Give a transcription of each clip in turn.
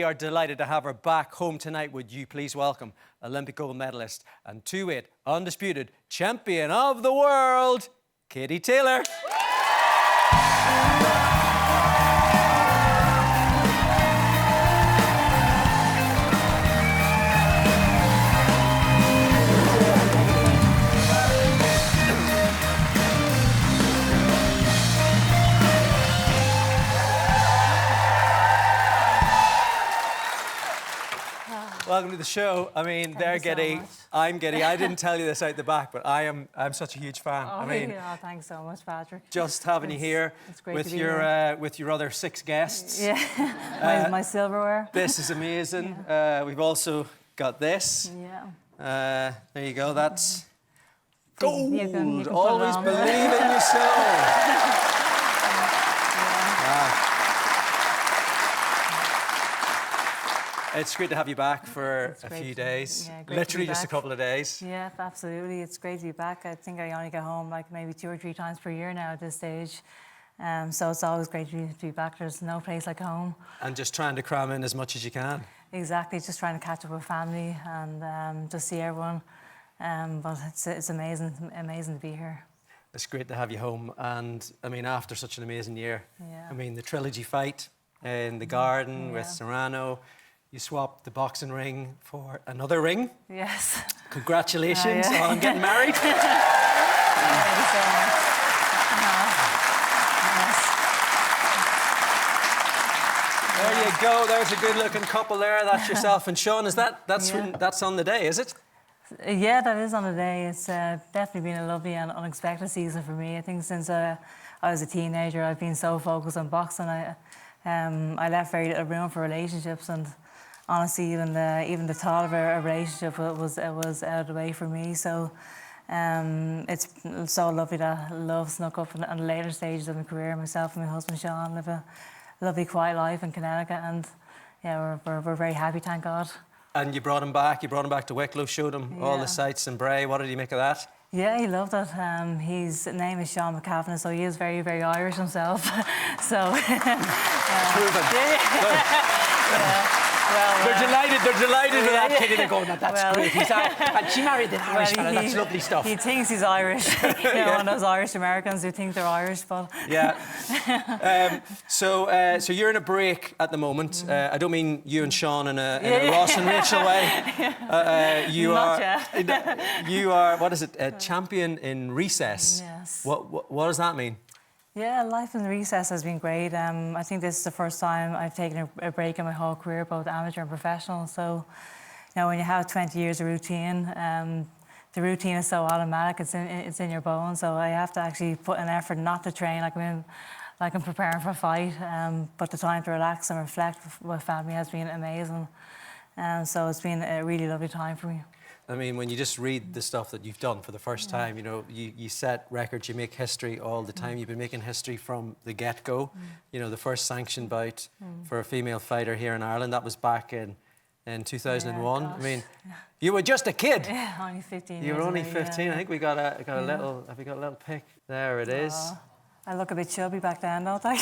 We are delighted to have her back home tonight. Would you please welcome Olympic gold medalist and two-weight undisputed champion of the world, Katie Taylor. Welcome to the show. I mean, they're Giddy, I'm Giddy. I didn't tell you this out the back, but I'm such a huge fan. Oh, I mean, thanks so much, Patrick. Just having you here with your other 6 guests. Yeah, my silverware. This is amazing. Yeah. We've also got this. Yeah. There you go. That's gold. You can Always believe in yourself. It's great to have you back for a few days. Yeah, literally just a couple of days. Yeah, absolutely. It's great to be back. I think I only get home like maybe 2 or 3 times per year now at this stage. So it's always great to be back. There's no place like home. And just trying to cram in as much as you can. Exactly, just trying to catch up with family and just see everyone. But it's amazing to be here. It's great to have you home. And I mean, after such an amazing year, yeah. I mean, the trilogy fight in the garden with Serrano. You swapped the boxing ring for another ring. Yes. Congratulations on getting married. Thank you so much. There you go. There's a good-looking couple there. That's yourself and Sean. Is that's on the day? Is it? Yeah, that is on the day. It's definitely been a lovely and unexpected season for me. I think since I was a teenager, I've been so focused on boxing. I left very little room for relationships, and honestly, even the thought of a relationship was out of the way for me. So it's so lovely that love snuck up in the later stages of my career. Myself and my husband Sean live a lovely, quiet life in Connecticut, and yeah, we're very happy, thank God. And you brought him back. You brought him back to Wicklow, showed him all the sights in Bray. What did he make of that? Yeah, he loved it. His name is Sean McCavan, so he is very, very Irish himself. So proven. Yeah. Well, they're delighted with that kid. They're going, that's great. And she married an Irish fella, that's lovely stuff. He thinks he's Irish. You know, one of those Irish Americans who think they're Irish, but... Yeah. So you're in a break at the moment. I don't mean you and Sean in a Ross and Rachel way. You are, what is it, a champion in recess? Yes. What does that mean? Yeah, life in recess has been great. I think this is the first time I've taken a break in my whole career, both amateur and professional. So, you know, when you have 20 years of routine, the routine is so automatic, it's in your bones. So I have to actually put an effort not to train like I'm preparing for a fight. But the time to relax and reflect with family has been amazing. So it's been a really lovely time for me. I mean, when you just read the stuff that you've done for the first time, you know, you set records, you make history all the time. You've been making history from the get-go. You know, the first sanctioned bout for a female fighter here in Ireland, that was back in 2001. Yeah, I mean, you were just a kid. Yeah, only 15 You were only 15. Yeah. I think we got a little. Have we got a little pic? There it is. I look a bit chubby back then, don't I?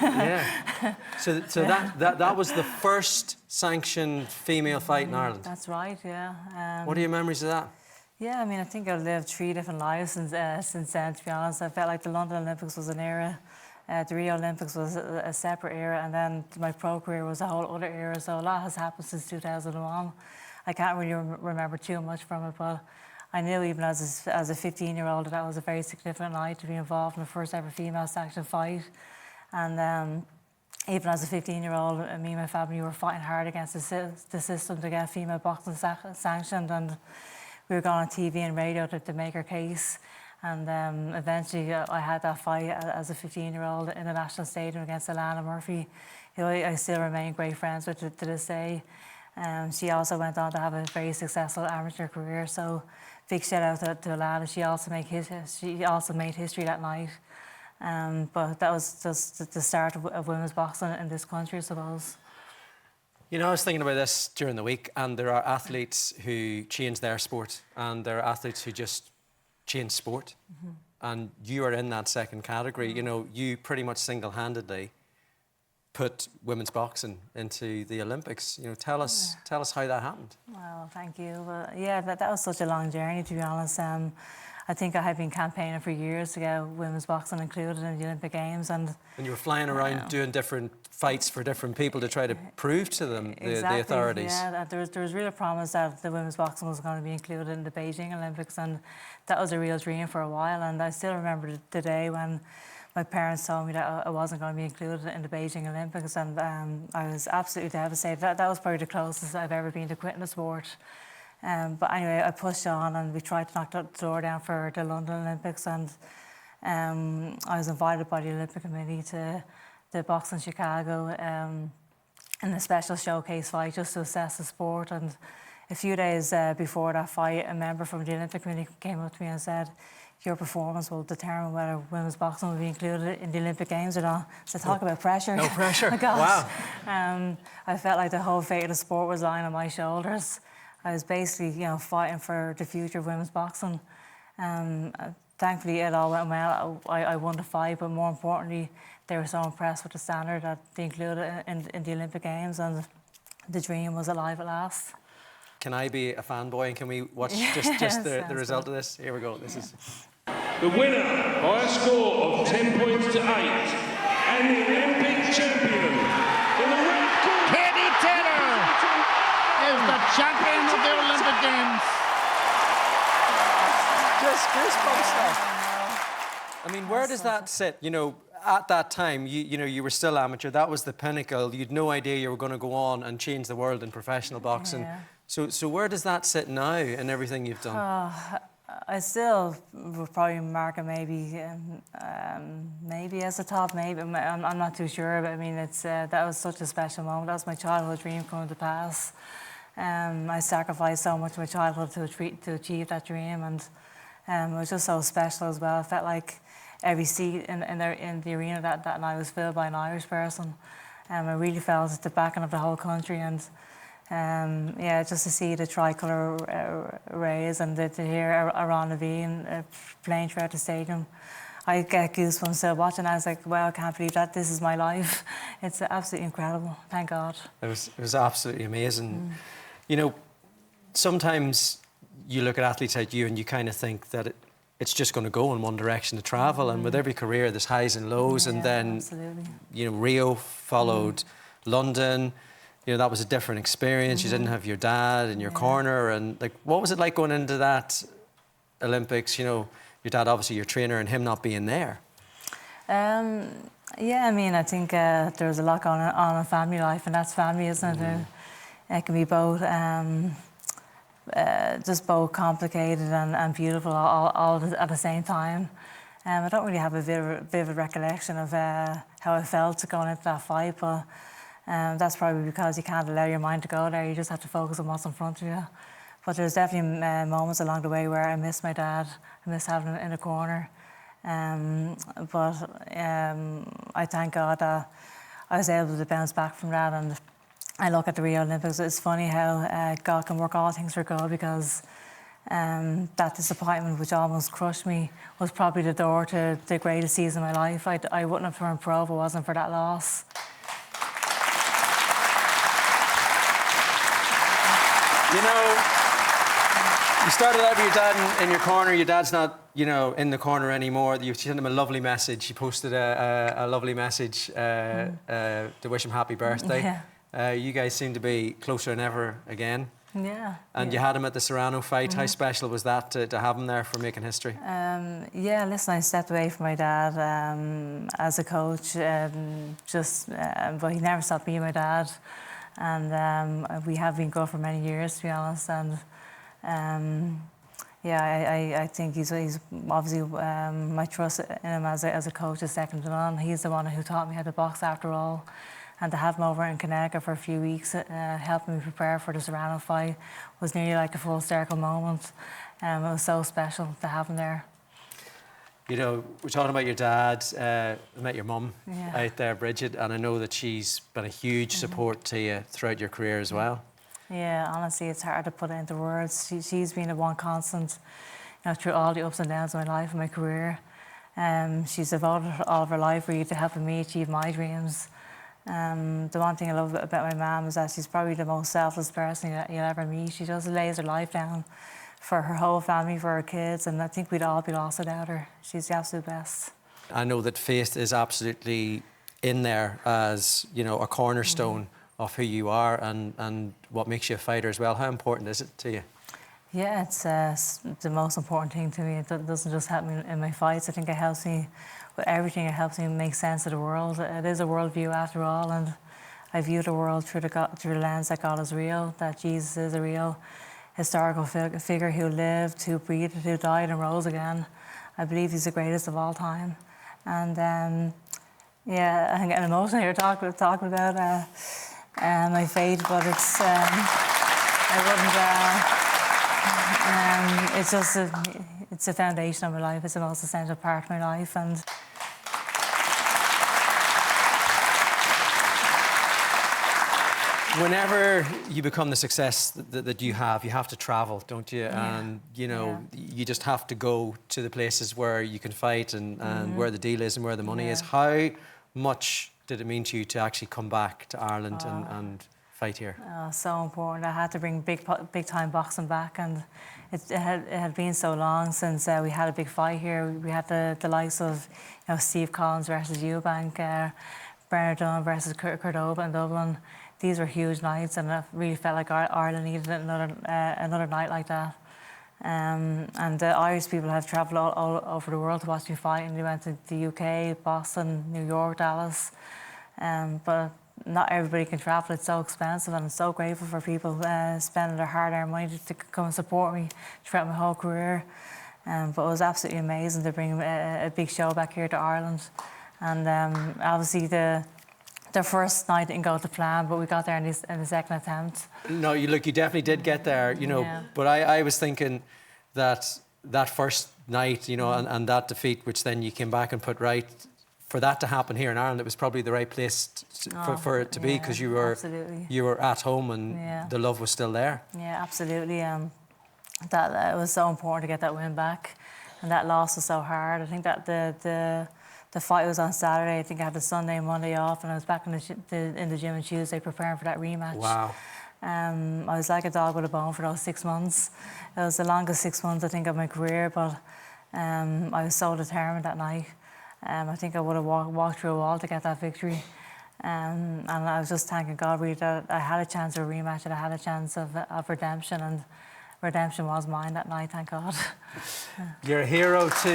Yeah. So that was the first sanctioned female fight in Ireland. That's right. Yeah. What are your memories of that? Yeah, I mean, I think I've lived 3 different lives since then. To be honest, I felt like the London Olympics was an era. The Rio Olympics was a separate era, and then my pro career was a whole other era. So a lot has happened since 2001. I can't really remember too much from it, but I knew even as a 15-year-old that was a very significant night to be involved in the first ever female sanctioned fight. And even as a 15-year-old, me and my family were fighting hard against the system to get female boxing sanctioned, and we were going on TV and radio to make our case. And eventually I had that fight as a 15-year-old in the National Stadium against Alana Murphy, who I still remain great friends with to this day. She also went on to have a very successful amateur career, so big shout out to Alana. She also made history that night. But that was just the start of women's boxing in this country, I suppose. You know, I was thinking about this during the week, and there are athletes who change their sport, and there are athletes who just change sport. And you are in that second category. You know, you pretty much single-handedly put women's boxing into the Olympics. You know, tell us how that happened. Well, thank you. Well, yeah, that was such a long journey, to be honest. I think I had been campaigning for years to get women's boxing included in the Olympic Games, and you were flying around doing different fights for different people to try to prove to them, the authorities. Yeah, there was real promise that the women's boxing was going to be included in the Beijing Olympics, and that was a real dream for a while. And I still remember the day when my parents told me that I wasn't going to be included in the Beijing Olympics, and I was absolutely devastated. That was probably the closest I've ever been to quitting the sport. But anyway, I pushed on, and we tried to knock the door down for the London Olympics, and I was invited by the Olympic Committee to the box in Chicago in a special showcase fight just to assess the sport. And a few days before that fight, a member from the Olympic Committee came up to me and said, "Your performance will determine whether women's boxing will be included in the Olympic Games or not." So talk about pressure. No pressure. Gosh. Wow. I felt like the whole fate of the sport was lying on my shoulders. I was basically, fighting for the future of women's boxing. Thankfully, it all went well. I won the fight, but more importantly, they were so impressed with the standard that they included it in the Olympic Games, and the dream was alive at last. Can I be a fanboy and can we watch just the result of this? Here we go. This is the winner by a score of 10 points to 8 and the Olympic champion in the red corner. Katie Taylor is the champion of the Olympic Games. just goosebumps stuff. I mean, where does that sit? You know, at that time, you were still amateur. That was the pinnacle. You'd no idea you were going to go on and change the world in professional boxing. Yeah. So where does that sit now in everything you've done? I still would probably mark it maybe as a top, maybe. I'm not too sure, but I mean, that was such a special moment. That was my childhood dream coming to pass. I sacrificed so much of my childhood to achieve that dream, and it was just so special as well. I felt like every seat in the arena that night was filled by an Irish person. I really felt the backing of the whole country, and just to see the tricolour raise and to hear Aaron Levine playing throughout the stadium, I get goosebumps still watching. I was like, wow, I can't believe that this is my life. It's absolutely incredible. Thank God. It was absolutely amazing. You know, sometimes you look at athletes like you and you kind of think that it's just going to go in one direction to travel, and with every career there's highs and lows, and then absolutely. You know, Rio followed, London. You know, that was a different experience. You didn't have your dad in your corner, and like, what was it like going into that Olympics? You know, your dad obviously your trainer, and him not being there. Yeah, I mean, I think there's a lot going on in family life, and that's family, isn't it? It can be both, just both complicated and beautiful all at the same time. I don't really have a vivid recollection of how I felt going into that fight, but that's probably because you can't allow your mind to go there. You just have to focus on what's in front of you. But there's definitely moments along the way where I miss my dad. I miss having him in the corner. But I thank God that I was able to bounce back from that. And I look at the Rio Olympics. It's funny how God can work all things for good, because that disappointment, which almost crushed me, was probably the door to the greatest season of my life. I wouldn't have turned pro if it wasn't for that loss. You know, you started out with your dad in your corner. Your dad's not, you know, in the corner anymore. You sent him a lovely message. He posted a lovely message to wish him happy birthday. Yeah. You guys seem to be closer than ever again. Yeah. And you had him at the Serrano fight. How special was that to have him there for making history? Yeah, listen, I stepped away from my dad as a coach, but he never stopped being my dad. And we have been good for many years, to be honest. And I think he's obviously my trust in him as a coach is second to none. He's the one who taught me how to box after all. And to have him over in Connecticut for a few weeks, helping me prepare for the Serrano fight, was nearly like a full circle moment. It was so special to have him there. You know, we're talking about your dad. I met your mum Yeah. out there, Bridget, and I know that she's been a huge support to you throughout your career as well. Yeah, honestly, it's hard to put it into words. She's been the one constant, you know, through all the ups and downs of my life and my career. She's devoted all of her life really to helping me achieve my dreams. The one thing I love about my mum is that she's probably the most selfless person you'll ever meet. She just lays her life down for her whole family, for her kids, and I think we'd all be lost without her. She's the absolute best. I know that faith is absolutely in there as, you know, a cornerstone of who you are and what makes you a fighter as well. How important is it to you? Yeah, it's the most important thing to me. It doesn't just help me in my fights. I think it helps me with everything. It helps me make sense of the world. It is a worldview after all, and I view the world through the lens that God is real, that Jesus is a real historical figure who lived, who breathed, who died and rose again. I believe he's the greatest of all time. And yeah, I'm getting emotional here talking about my faith, but it's I wouldn't. It's just it's the foundation of my life. It's the most essential part of my life, and. Whenever you become the success that you have to travel, don't you? Yeah. And, you know, you just have to go to the places where you can fight and where the deal is and where the money is. How much did it mean to you to actually come back to Ireland and fight here? Oh, so important. I had to bring big time boxing back, and it had been so long since we had a big fight here. We had the likes of, you know, Steve Collins versus Eubank, Bernard Dunn versus Cordoba in Dublin. These were huge nights, and I really felt like Ireland needed another night like that. And the Irish people have travelled all over the world to watch me fight, and they went to the UK, Boston, New York, Dallas. But not everybody can travel. It's so expensive, and I'm so grateful for people spending their hard-earned money to come and support me throughout my whole career. But it was absolutely amazing to bring a big show back here to Ireland. And obviously the first night didn't go to plan, but we got there in the second attempt. No, you definitely did get there, you know. Yeah. But I was thinking that first night, you know, and that defeat, which then you came back and put right, for that to happen here in Ireland, it was probably the right place for it to be, because you were at home and the love was still there. Yeah, absolutely. That it was so important to get that win back, and that loss was so hard. I think that the fight was on Saturday. I think I had the Sunday and Monday off, and I was back in the gym on Tuesday preparing for that rematch. Wow. I was like a dog with a bone for those 6 months. It was the longest 6 months, I think, of my career, but I was so determined that night. I think I would have walked through a wall to get that victory. And I was just thanking God really that I had a chance of a rematch, and I had a chance of redemption, and redemption was mine that night, thank God. You're a hero to...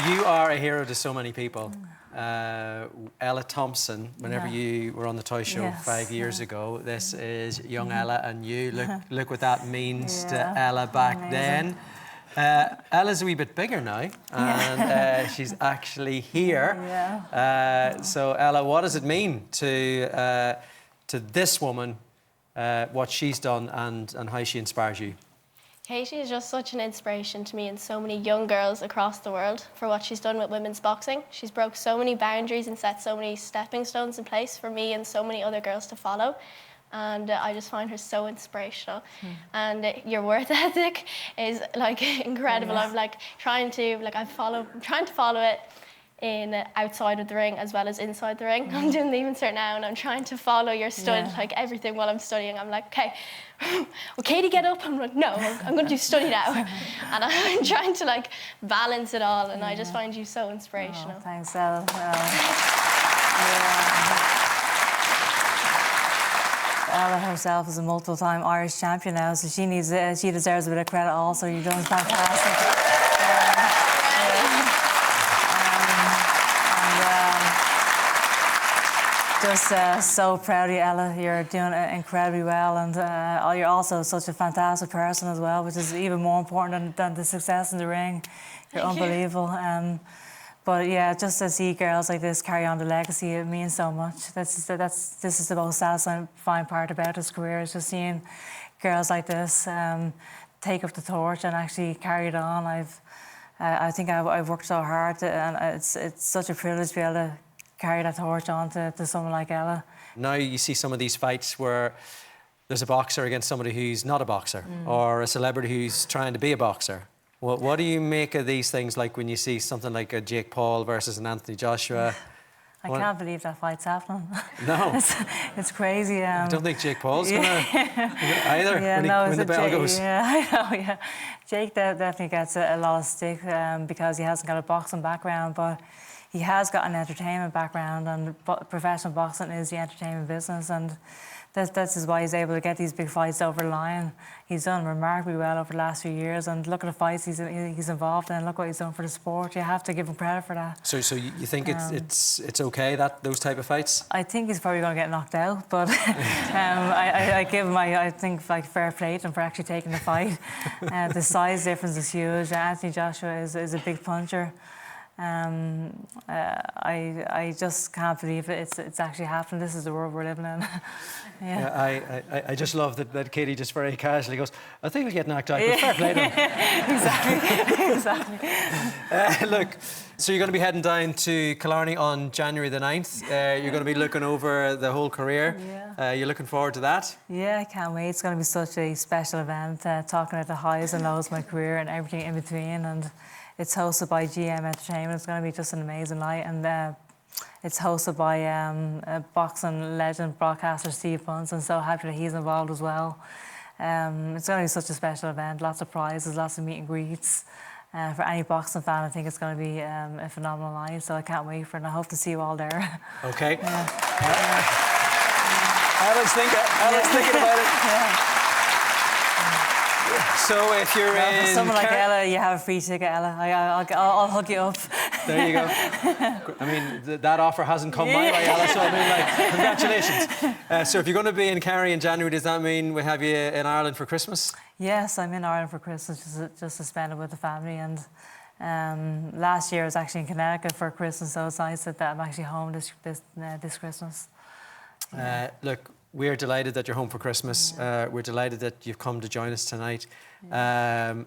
You are a hero to so many people. Ella Thompson, whenever you were on the Toy Show 5 years ago, this is young Ella, and you look what that means to Ella back then. Ella's a wee bit bigger now, and she's actually here. So Ella, what does it mean to this woman, what she's done and how she inspires you? Katie is just such an inspiration to me and so many young girls across the world for what she's done with women's boxing. She's broke so many boundaries and set so many stepping stones in place for me and so many other girls to follow. And I just find her so inspirational. And your work ethic is like incredible. I'm like trying to follow it in outside of the ring as well as inside the ring. I'm doing the even start now, and I'm trying to follow your stud, like everything while I'm studying. I'm like, okay, will Katie get up? I'm like, no, I'm going to do study now. And I'm trying to like balance it all, and I just find you so inspirational. Oh, thanks, Elle. Ella herself is a multiple-time Irish champion now, so she deserves a bit of credit also. You've done fantastic. Just so proud of you, Ella. You're doing it incredibly well, and you're also such a fantastic person as well, which is even more important than the success in the ring. You're unbelievable. But yeah, just to see girls like this carry on the legacy, it means so much. This is the most satisfying part about this career, is just seeing girls like this take up the torch and actually carry it on. I think I've worked so hard, and it's such a privilege to be able to carry that torch on to someone like Ella. Now you see some of these fights where there's a boxer against somebody who's not a boxer, or a celebrity who's trying to be a boxer. What do you make of these things, like when you see something like a Jake Paul versus an Anthony Joshua? I can't believe that fight's happening. No. It's crazy. I don't think Jake Paul's going to either when the bell goes. Yeah, I know, yeah. Jake definitely gets a lot of stick because he hasn't got a boxing background, but he has got an entertainment background, and professional boxing is the entertainment business, and that's why he's able to get these big fights over the line. He's done remarkably well over the last few years, and look at the fights he's involved in. Look what he's done for the sport. You have to give him credit for that. So you think it's okay, that those type of fights? I think he's probably going to get knocked out, but I give him, I think, like, fair play to him for actually taking the fight. The size difference is huge. Anthony Joshua is a big puncher. I just can't believe it's actually happened. This is the world we're living in. Yeah. I just love that Katie just very casually goes, I think we'll get knocked out, but fair play to him. Exactly. Look, so you're going to be heading down to Killarney on January the 9th. You're going to be looking over the whole career. Yeah. You're looking forward to that? Yeah, I can't wait. It's going to be such a special event, talking about the highs and lows of my career and everything in between. And it's hosted by GM Entertainment. It's going to be just an amazing night. And it's hosted by a boxing legend broadcaster, Steve Bunce. I'm so happy that he's involved as well. It's going to be such a special event. Lots of prizes, lots of meet and greets. For any boxing fan, I think it's going to be a phenomenal night. So I can't wait for it, and I hope to see you all there. Okay. Yeah. Ella's thinking about it. Yeah. So if you're For someone like Ella, you have a free ticket, Ella. I'll hook you up. There you go. I mean, that offer hasn't come my way, Ella, so I mean, like, congratulations. So if you're going to be in Kerry in January, does that mean we have you in Ireland for Christmas? Yes, I'm in Ireland for Christmas, just to spend it with the family. And last year I was actually in Connecticut for Christmas, so it's nice that I'm actually home this Christmas. Look, we're delighted that you're home for Christmas. We're delighted that you've come to join us tonight. I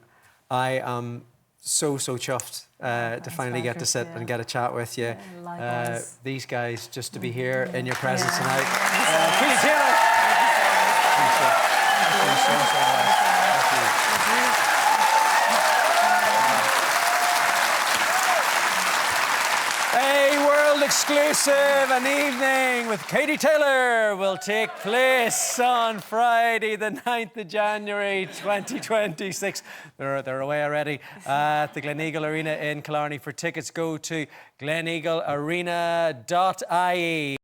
am so chuffed to finally get to sit and get a chat with you. Likewise. These guys, just to be here in your presence tonight. Katie Taylor! A world exclusive, an evening with Katie Taylor will take place on Friday, the 9th of January 2026. They're away already at the Gleneagle Arena in Killarney. For tickets, go to gleneaglearena.ie.